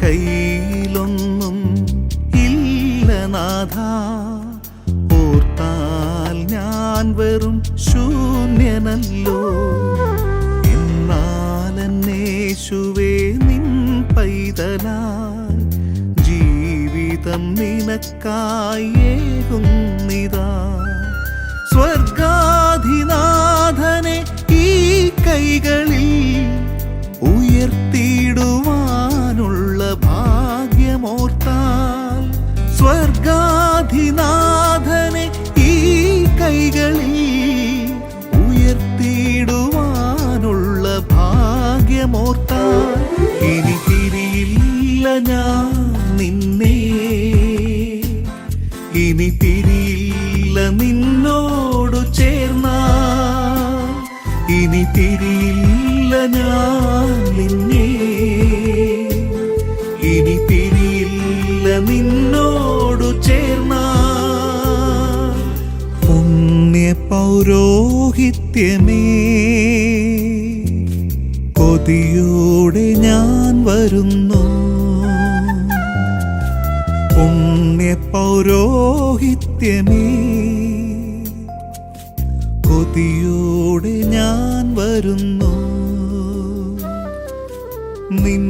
കയ്യിലൊന്നും ഇല്ല നാഥ, ഓർത്താൽ ഞാൻ വെറും ശൂന്യനല്ലോ. എന്നാലെന്നേശുവേ നിൻ പൈതലായി ജീവിതം നിനക്കായി ഏകുന്നിതാ. സ്വർഗാധിനാഥനെ ഈ കൈകളിൽ ഉയർത്തിയിടുവാനുള്ള ഭാഗ്യമോർത്താൽ, സ്വർഗാധിനാഥനെ ഈ കൈകളിൽ ഉയർത്തിയിടുവാനുള്ള ഭാഗ്യമോർത്താൽ, ഇനി തിരിയില്ല ഞാൻ നിന്നെ, ഇനി തിരിയില്ല നിന്നോടു ചേർന്നാൽ, ഇനി തിരിയില്ല ഞാൻ നിന്നെ, ഇനി തിരിയില്ല നിന്നോടു ചേർന്നാൽ. പുണ്യ പൗരോഹിത്യമേ, കൊതിയോടെ ഞാൻ വരുന്നു. പുണ്യ പൗരോഹിത്യമേ, കൊതിയോടെ ഞാൻ വരുന്നു. നിൻ